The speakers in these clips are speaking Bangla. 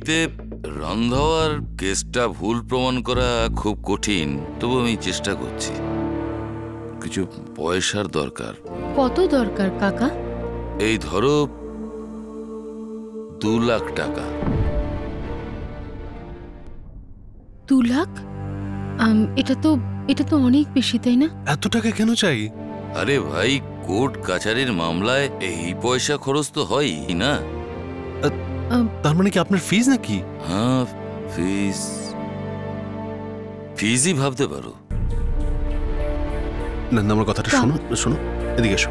এমনিতে রন্ধাওয়ার কেসটা ভুল প্রমাণ করা খুব কঠিন, তবু আমি চেষ্টা করছি। কিছু পয়সার দরকার। কত দরকার কাকা? এই ধরো 2 লাখ টাকা। 2 লাখ? এটা তো অনেক বেশি, তাই না? এত টাকা কেন চাই? আরে ভাই, কোর্ট কাছারির মামলায় এই পয়সা খরচ তো হয়ই না। তার মানে কি আপনার ফিজ নাকি? হ্যাঁ, ফিজই ভাবতে পারো। না আমার কথাটা শোনো শোনো, এদিকে এসো।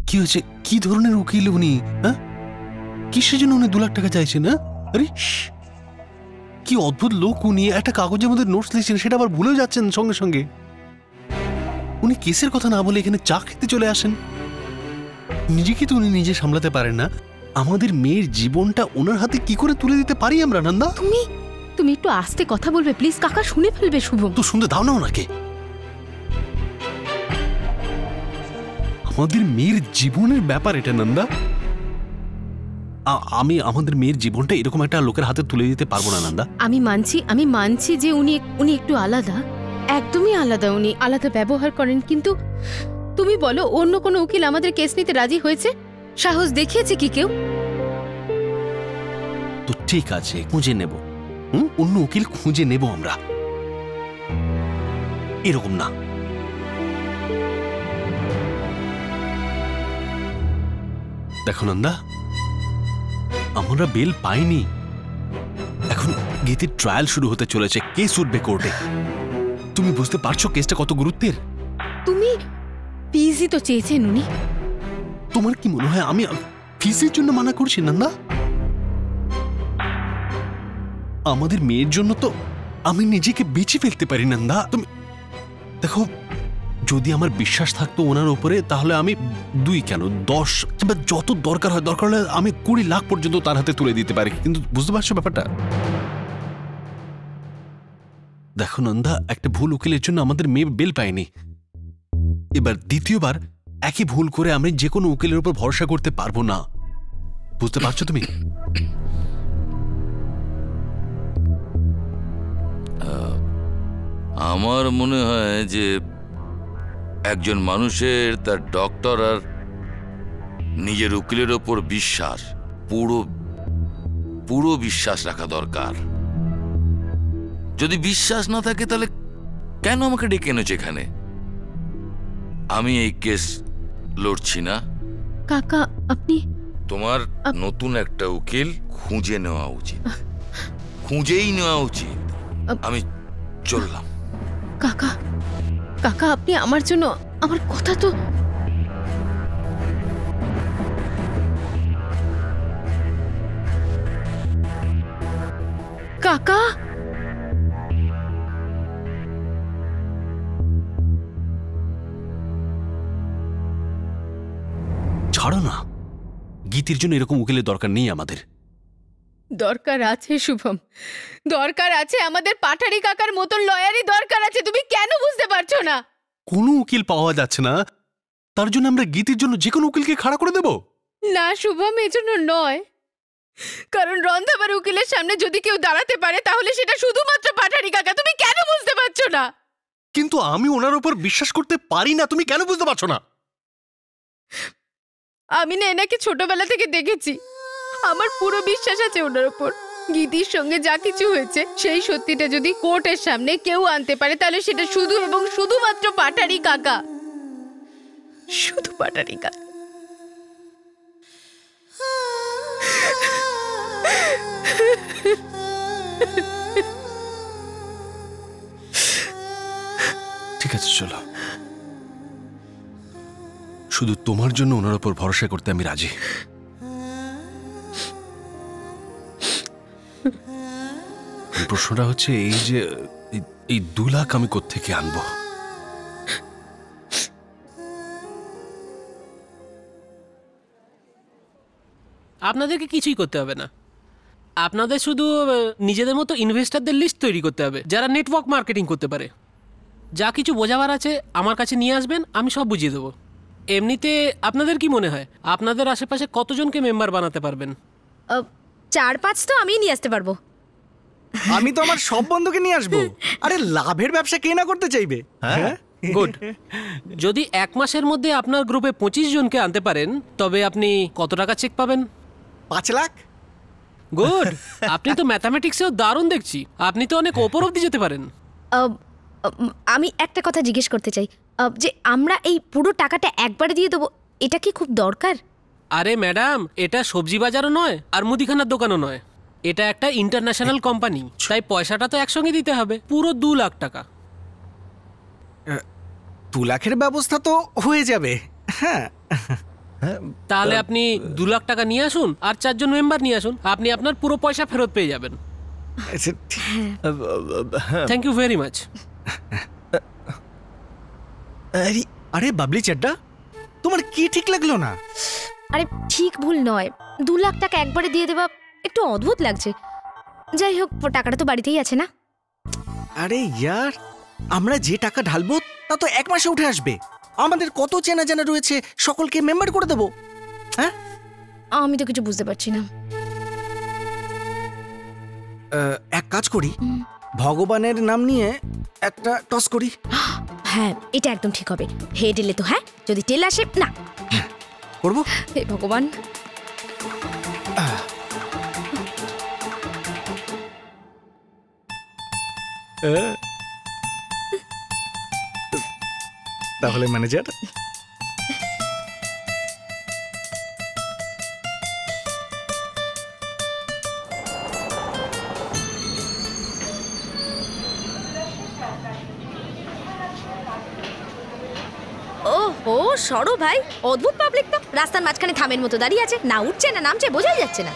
কি হয়েছে? কি ধরনের উকিল উনি? হ্যাঁ, কিসের জন্য উনি 2 লাখ টাকা চাইছেন? হ্যাঁ, আরে কি অদ্ভুত লোক উনি! একটা কাগজের মধ্যে নোটস লিখছেন, সেটা আবার ভুলেও যাচ্ছেন সঙ্গে সঙ্গে। উনি কেসের কথা না বলে এখানে চা খেতে চলে আসেন। নিজেকে তো উনি নিজে সামলাতে পারেন না, আমাদের মেয়ের জীবনটা ওনার হাতে কি করে তুলে দিতে পারি আমরা? নন্দা, তুমি একটু আস্তে কথা বলবে প্লিজ? কাকা শুনে ফেলবে। শুভম, তো শুনতে দাও না ওনাকে। আমাদের মেয়ের জীবনের ব্যাপার এটা নন্দা। আমি আমাদের মেয়ের জীবনটা এরকম একটা লোকের হাতে তুলে দিতে পারবো না নন্দা। আমি মানছি যে উনি একটু আলাদা, একদমই আলাদা। উনি আলাদা ব্যবহার করেন, কিন্তু তুমি বলো অন্য কোনো উকিল আমাদের কেস নিতে রাজি হয়েছে? সাহস দেখিয়েছে কি কেউ? তো ঠিক আছে, খুঁজে নেব। অন্য উকিল খুঁজে নেব আমরা, এরকম না। দেখো নন্দা, আমরা বেল পাইনি, এখন গীতির ট্রায়াল শুরু হতে চলেছে, কেস উঠবে কোর্টে। তুমি বুঝতে পারছো কেসটা কত গুরুত্বের? তুমি ফিজই তো চেয়েছেন উনি। তোমার কি মনে হয় আমি ফিজের জন্য মানা করছি নন্দা? আমাদের মেয়ের জন্য তো আমি নিজেকে বেঁচে ফেলতে পারি নন্দা। তুমি দেখো, যদি আমার বিশ্বাস থাকতো ওনার উপরে, তাহলে আমি 2 কেন 10 কিংবা যত দরকার হয়, দরকার হলে আমি 20 লাখ পর্যন্ত তার হাতে তুলে দিতে পারি। কিন্তু বুঝতে পারছো ব্যাপারটা? দেখো নন্দা, একটা ভুল উকিলের জন্য আমাদের মেয়ে বেল পায়নি। এবার দ্বিতীয়বার একই ভুল করে আমি যে কোনো উকিলের উপর ভরসা করতে পারবো না। বুঝতে পারছো তুমি? আমার মনে হয় যে একজন মানুষের তার ডক্টর আর নিজের উকিলের ওপর বিশ্বাস, পুরো বিশ্বাস রাখা দরকার। যদি বিশ্বাস না থাকে তাহলে কেন আমাকে ডেকে এনেছো এখানে? আমি এই কেস লড়ছি না। কাকা আপনি, তোমার নতুন একটা উকিল খুঁজে নেওয়া উচিত, খুঁজেই নেওয়া উচিত। আমি চললাম। কাকা কাকা আপনি আমার জন্য, আমার কথা তো। কাকা ছাড়ো না, গীতির জন্য এরকম উকিলের দরকার নেই আমাদের। দরকার আছে শুভম, দরকার আছে। আমাদের পাঠারি কাকার মতো লয়ারই দরকার আছে। তুমি কেন বুঝতে পারছো না? কোনো উকিল পাওয়া যাচ্ছে না, তার জন্য আমরা গীতির জন্য যে কোনো উকিলকে খাড়া করে দেব? না শুভম, এজন্য নয়। কারণ রন্ধাবার উকিলের সামনে যদি কেউ দাঁড়াতে পারে তাহলে সেটা শুধুমাত্র পাঠারি কাকা। তুমি কেন বুঝতে পারছো না? কিন্তু আমি ওনার উপর বিশ্বাস করতে পারি না, তুমি কেন বুঝতে পারছো না? আমি না এনাকে ছোটবেলা থেকে দেখেছি, আমার পুরো বিশ্বাস আছে ওনার উপর। গীতির সঙ্গে যা কিছু হয়েছে সেই সত্যিটা যদি কোর্টের সামনে কেউ আনতে পারে তাহলে সেটা শুধু এবং শুধুমাত্র পাঠারি কাকা, শুধু পাঠারি কাকা। ঠিক আছে চলো, শুধু তোমার জন্য ওনার উপর ভরসা করতে আমি রাজি। প্রশ্নটা হচ্ছে এই যে এই 2 লাখ আমি কোত্থেকে আনবো? আপনাদেরকে কিছুই করতে হবে না। আপনাদের শুধু নিজেদের মতো ইনভেস্টরদের লিস্ট তৈরি করতে হবে যারা নেটওয়ার্ক মার্কেটিং করতে পারে। যা কিছু বোঝাবার আছে আমার কাছে নিয়ে আসবেন, আমি সব বুঝিয়ে দেবো। এমনিতে আপনাদের কি মনে হয় আপনাদের আশেপাশে কতজনকে মেম্বার বানাতে পারবেন? 4-5 তো আমিই নিয়ে আসতে পারবো। আমি তো আমার সব বন্ধুকে নিয়ে আসবো। আরে লাভের ব্যবসা কে না করতে চাইবে? হ্যাঁ, গুড। যদি 1 মাসের মধ্যে আপনার গ্রুপে 25 জনকে আনতে পারেন তবে আপনি কত টাকা চেক পাবেন? 5 লাখ। গুড। আপনি তো ম্যাথামেটিক্সেও দারুণ দেখছি, আপনি তো অনেক ওপর অব্দি যেতে পারেন। আমি একটা কথা জিজ্ঞেস করতে চাই, যে আমরা এই পুরো টাকাটা একবারে দিয়ে দেবো, এটা কি খুব দরকার? আরে ম্যাডাম, এটা সবজি বাজারও নয় আর মুদিখানার দোকানও নয়, এটা একটা ইন্টারন্যাশনাল কোম্পানি, তাই পয়সাটা তো একসঙ্গে দিতে হবে, পুরো 2 লাখ টাকা। 2 লাখের ব্যবস্থা তো হয়ে যাবে। হ্যাঁ, তাহলে আপনি 2 লাখ টাকা নিয়ে আসুন আর 4 জন মেম্বার নিয়ে আসুন, আপনি আপনার পুরো পয়সা ফেরত পেয়ে যাবেন। আচ্ছা, থ্যাংক ইউ ভেরি মাচ। আরে বাবলি চাড্ডা, তোমার কি ঠিক লাগলো না? আরে ঠিক ভুল নয়, 2 লাখ টাকা একবারে দিয়ে দেওয়া একটু অদ্ভুত লাগছে। যাই হোক, টাকাটা তো বাড়িতেই আছে না? আরে ইয়ার, আমরা যে টাকা ঢালবো তা তো 1 মাসে উঠে আসবে। আমাদের কত চেনা জানা রয়েছে, সকলকে মেম্বার করে দেবো। হ্যাঁ, আমি তো কিছু বুঝতে পারছি না। এক কাজ করি, ভগবানের নাম নিয়ে একটা টস করি। হ্যাঁ, এটা একদম ঠিক হবে। হেড এলে তো হ্যাঁ, যদি টেল আসে না। করবো। হে ভগবান। তাহলে ম্যানেজার, ও সরো ভাই, অদ্ভুত পাবলিক তো, রাস্তার মাঝখানে থামের মতো দাঁড়িয়ে আছে, না উঠছে না নামছে, বোঝাই যাচ্ছে না।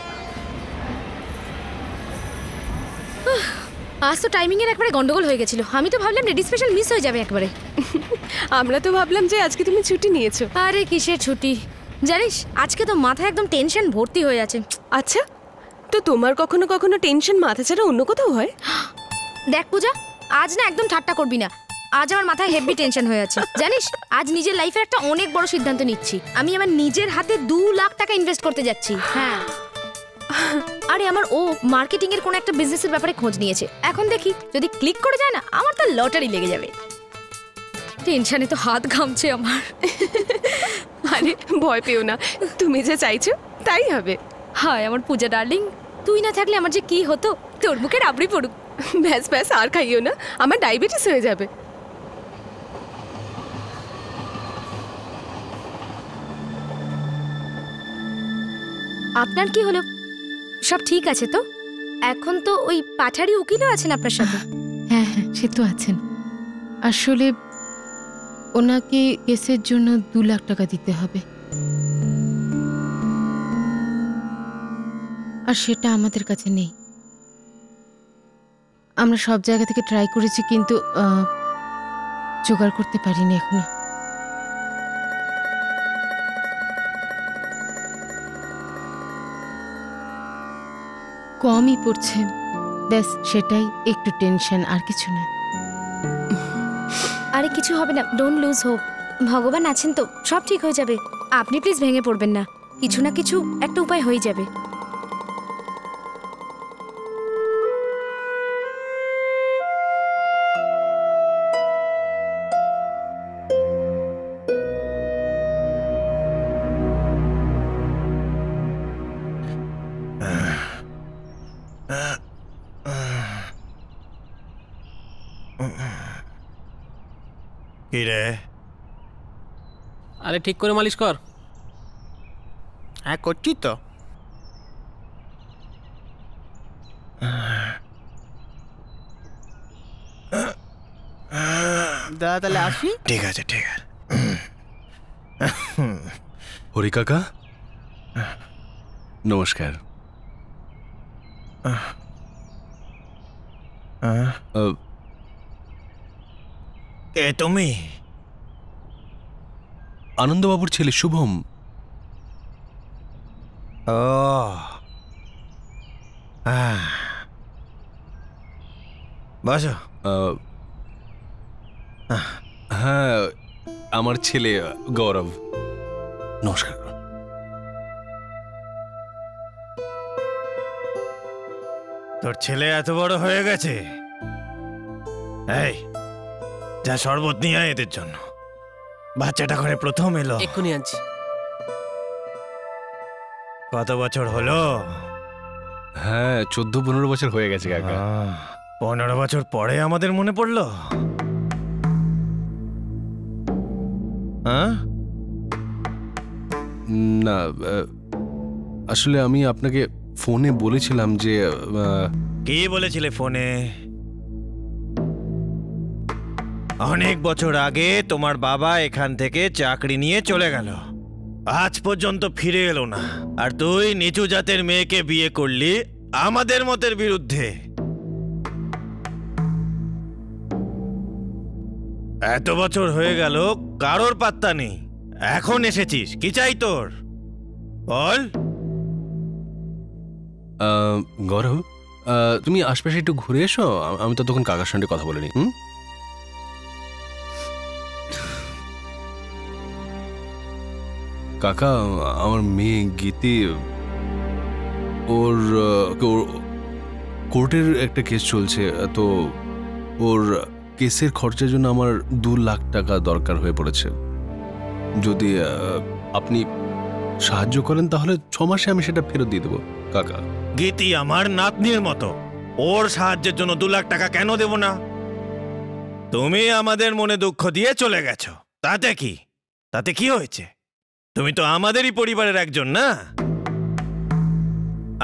আজ তো টাইমিং এর একবারে গন্ডগোল হয়ে গেছিল। আমি তো ভাবলাম রেডি স্পেশাল মিস হয়ে যাবে একবারে। আমরা তো ভাবলাম যে আজকে তুমি ছুটি নিয়েছো। আরে কিসের ছুটি, জানিস আজকে তো মাথায় একদম টেনশন ভর্তি হয়ে আছে। আচ্ছা, তো তোমার কখনো কখনো টেনশন মাথা ছাড়া অন্য কোথাও হয়? দেখ পূজা, আজ না একদম ঠাট্টা করবি না। আজ আমার মাথায় হেভি টেনশন হয়ে আছে। জানিস, আজ নিজের লাইফে একটা অনেক বড় সিদ্ধান্ত নিচ্ছি। আমি আমার নিজের হাতে 2 লাখ টাকা ইনভেস্ট করতে যাচ্ছি। হ্যাঁ, আরে আমার ও মার্কেটিং এর কোন একটা বিজনেসের ব্যাপারে খোঁজ নিয়েছে। এখন দেখি যদি ক্লিক করে যায় না, আমার তো লটারি লেগে যাবে। টেনশনে তো হাত ঘামছে আমার। আরে ভয় পেও না, তুমি যা চাইছো তাই হবে। হায় আমার পূজা ডার্লিং, তুই না থাকলে আমার যে কি হতো। তোর মুখে রাবড়ি পড়ুক। ব্যাস ব্যাস, আর খাইও না, আমার ডায়াবেটিস হয়ে যাবে। আপনার কি হলো? সব ঠিক আছে তো? এখন তো ওই পাঠারি উকিলও আছেন আপনার সাথে। হ্যাঁ হ্যাঁ, সে তো আছেন। আসলে ওনাকে কেসের জন্য 2 লাখ টাকা দিতে হবে, আর সেটা আমাদের কাছে নেই। আমরা সব জায়গা থেকে ট্রাই করেছি, কিন্তু জোগাড় করতে পারিনি এখনো। কমই পড়ছে, ব্যাস সেটাই একটু টেনশন, আর কিছু না। আরে কিছু হবে না, ডোন্ট লুজ হোপ। ভগবান আছেন তো, সব ঠিক হয়ে যাবে। আপনি প্লিজ ভেঙে পড়বেন না, কিছু না কিছু একটা উপায় হয়ে যাবে। কি রে? আরে ঠিক করে মালিশ কর। হ্যাঁ, করছি তো। দাদা তাহলে আসি। ঠিক আছে ঠিক আছে। হরি কাকা, নমস্কার। কে তুমি? আনন্দবাবুর ছেলে শুভম। ও বসো। হ্যাঁ, আমার ছেলে গৌরব। নমস্কার। তোর ছেলে এত বড় হয়ে গেছে। এই যা শরবত নিয়ে আয় এদের জন্য। বাচ্চাটা ঘরে প্রথম এলো। এক্ষুনি আনছি। কত বছর হলো? হ্যাঁ, 14-15 বছর হয়ে গেছে কাকা। 15 বছর পরে আমাদের মনে পড়লো। হ্যাঁ, না, আসলে আমি আপনাকে ফোনে বলেছিলাম যে কি বলেছিলে ফোনে? অনেক বছর আগে তোমার বাবা এখান থেকে চাকরি নিয়ে চলে গেল, আজ পর্যন্ত ফিরে এলো না। আর তুই নিচু জাতের মেয়েকে বিয়ে করলি আমাদের মতের বিরুদ্ধে। এত বছর হয়ে গেল, কারোর পাত্তা নেই। এখন এসেছিস, কি চাই তোর বল? গৌরব, তুমি আশপাশে একটু ঘুরে এসো, আমি তো তখন কাকার সঙ্গে কথা বলিনি। কাকা, আমার মেয়ে গীতি, ওর কোর্টের একটা কেস চলছে, তো ওর কেসের খরচার জন্য আমার 2 লাখ টাকা দরকার হয়ে পড়েছে। যদি আপনি সাহায্য করেন তাহলে 6 মাসে আমি সেটা ফেরত দিয়ে দেবো কাকা। গীতি আমার নাতনির মতো, ওর সাহায্যের জন্য 2 লাখ টাকা কেন দেব না? তুমি আমাদের মনে দুঃখ দিয়ে চলে গেছো, তাতে কি? তাতে কি হয়েছে? তুমি তো আমাদেরই পরিবারের একজন, না?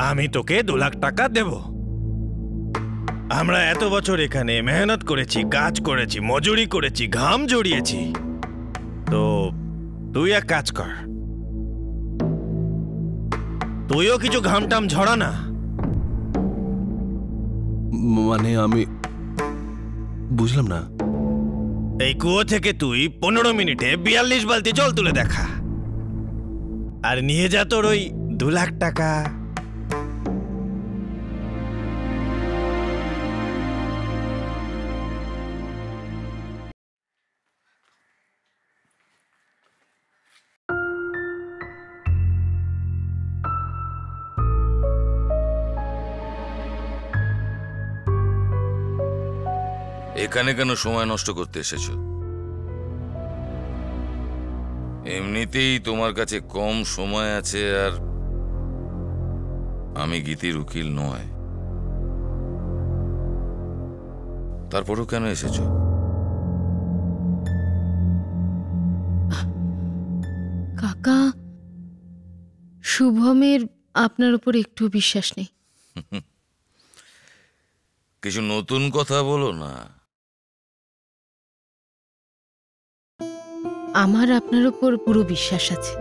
আমি তোকে 2 লাখ টাকা দেব। আমরা এত বছর এখানে মেহনত করেছি, কাজ করেছি, মজুরি করেছি, ঘাম জড়িয়েছি। তো তুই এক কাজ কর, তুইও কিছু ঘামটাম ঝরা না। মানে আমি বুঝলাম না। এই কুয়ো থেকে তুই 15 মিনিটে 42 বালতি জল তুলে দেখা, আর নিয়ে যা তোর ওই 2 লাখ টাকা। এখানে কেন সময় নষ্ট করতে এসেছো? এমনিতেই তোমার কাছে কম সময় আছে, আর আমি গীতির উকিল নয়। তারপরও কেন এসেছো? কাকা, শুভমের আপনার উপর একটু বিশ্বাস নেই। কিছু নতুন কথা বলো না। আমার আপনার উপর পুরো বিশ্বাস আছে।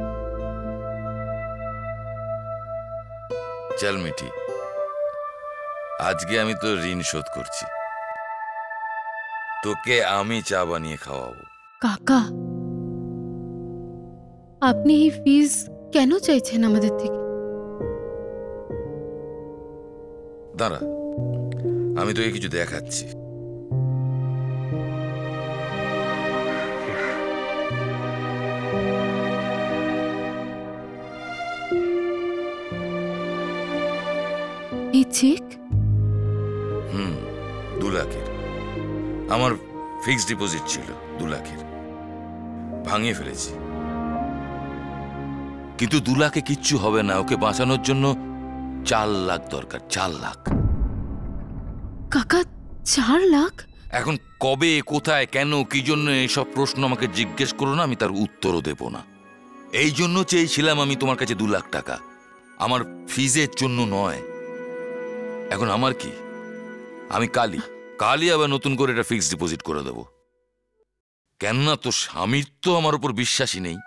চল মিঠি, আজকে আমি তো ঋণ শোধ করছি। তোকে আমি চা বানিয়ে খাওয়াবো। কাকা, আপনি এই ফিজ কেন চাইছেন আমাদের থেকে? দাঁড়া, আমি তোকে কিছু দেখাচ্ছি। এই চেক? 2 লাখের। আমার ফিক্সড ডিপোজিট ছিল 2 লাখের, ভাঙিয়ে ফেলেছি। কিন্তু 2 লাখে কিচ্ছু হবে না, ওকে বাঁচানোর জন্য 4 লাখ দরকার। 4 লাখ। কাকা, 4 লাখ? এখন কবে, কোথায়, কেন, কি জন্য এসব প্রশ্ন আমাকে জিজ্ঞেস করো না, আমি তার উত্তরও দেব না। এই জন্য চেয়েছিলাম আমি তোমার কাছে 2 লাখ টাকা, আমার ফিজের জন্য নয়। এখন আমার কি, আমি কালই আবার নতুন করে এটা ফিক্সড ডিপোজিট করে দেব। কেননা তো স্বামীর তো আমার উপর বিশ্বাসই নেই।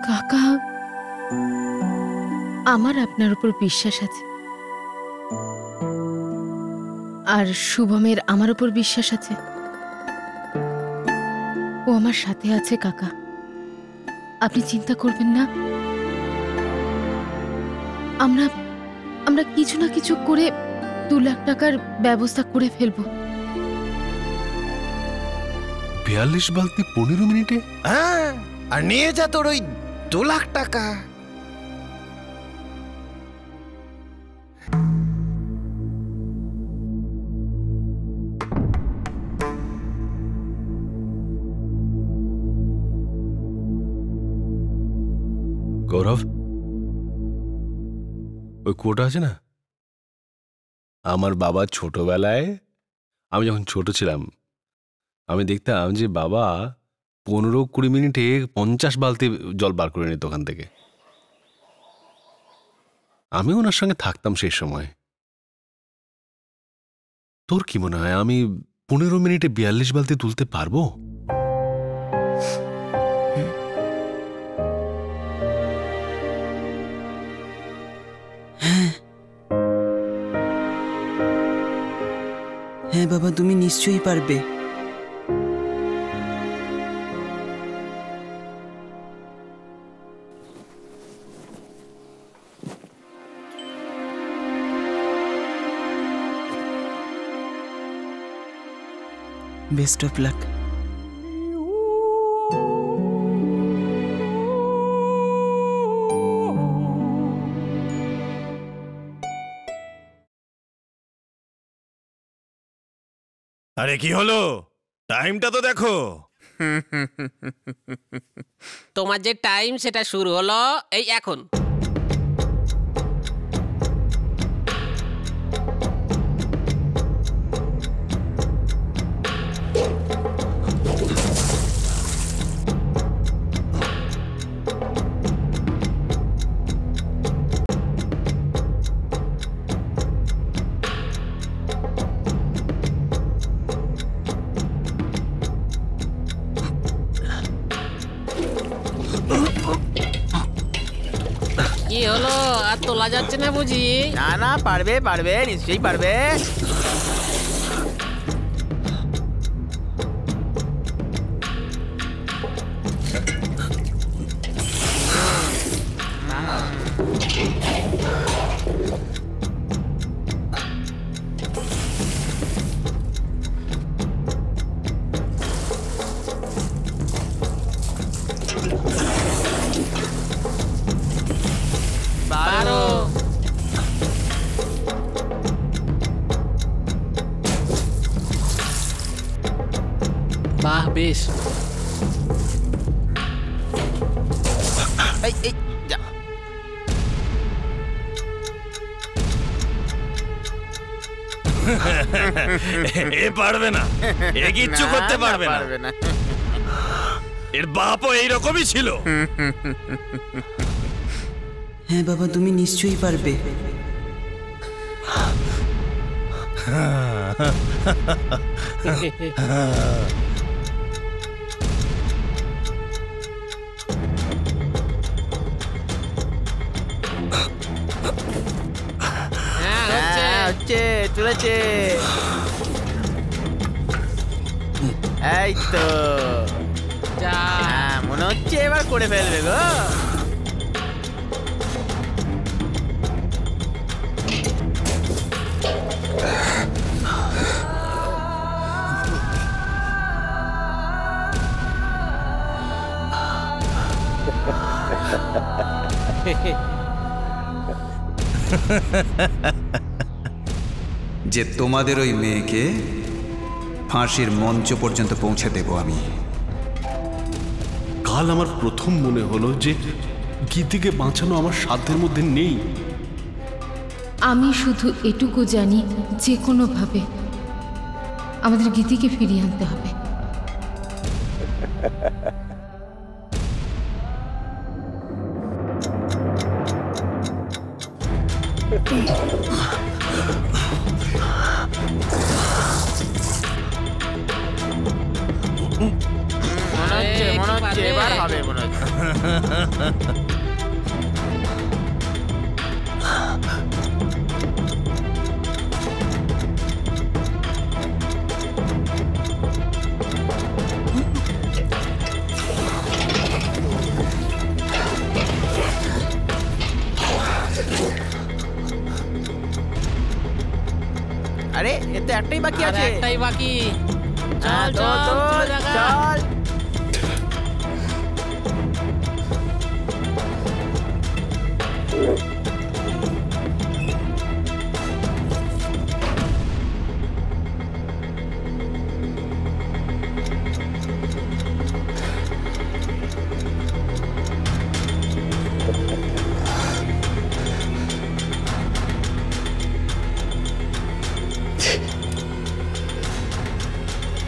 কাকা, আমার আপনার উপর বিশ্বাস আছে, আর শুভমের আমার উপর বিশ্বাস আছে। ও আমার সাথে আছে কাকা, আপনি চিন্তা করবেন না। আমরা কিছু না কিছু করে 2 লাখ টাকার ব্যবস্থা করে ফেলবো। 42 বালতি 15 মিনিটে? হ্যাঁ, আর নিয়ে যা তোর ওই 2 লাখ টাকা। গৌরব, ওই কুয়োটা আছে না, আমার বাবা ছোটবেলায়, আমি যখন ছোট ছিলাম, আমি দেখতাম যে বাবা 15-20 মিনিটে 50 বালতি জল বার করে নিত ওখান থেকে। আমি ওনার সঙ্গে থাকতাম সেই সময়। তোর কি মনে হয় আমি 15 মিনিটে 42 বালতি তুলতে পারবো? হ্যাঁ বাবা, তুমি নিশ্চয়ই পারবে। Best of luck. আরে কি হলো, টাইমটা তো দেখো। তোমার যে টাইম সেটা শুরু হলো এই এখন। কি হলো, আর তোলা যাচ্ছে না বুঝি? না না, পারবে পারবে, নিশ্চয়ই পারবে। বাহ, বেশ। এই এই যা। এ পারবে না, এ কিচ্ছু করতে পারবে না। এর বাপও এইরকমই ছিল। হ্যাঁ বাবা, তুমি নিশ্চয়ই পারবে। হচ্ছে, চলেছে। এই তো, মনে হচ্ছে এবার করে ফেলবে গো। যে তোমাদের ওই মেয়েকে ফাঁসির মঞ্চ পর্যন্ত পৌঁছে দেব আমি। কাল আমার প্রথম মনে হলো যে গীতিকে বাঁচানো আমার সাধ্যের মধ্যে নেই। আমি শুধু এটুকু জানি, যে কোনোভাবে আমাদের গীতিকে ফিরিয়ে আনতে হবে। মনে হচ্ছে এবার হবে, মনে হচ্ছে। আরে, এতে একটাই বাকি আছে। একটাই বাকি। চল চল চল।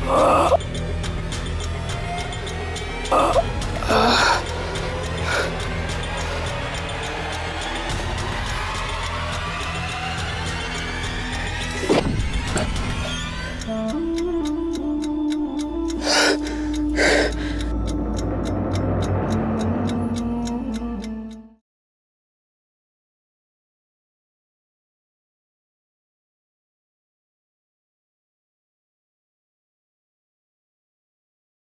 আহ!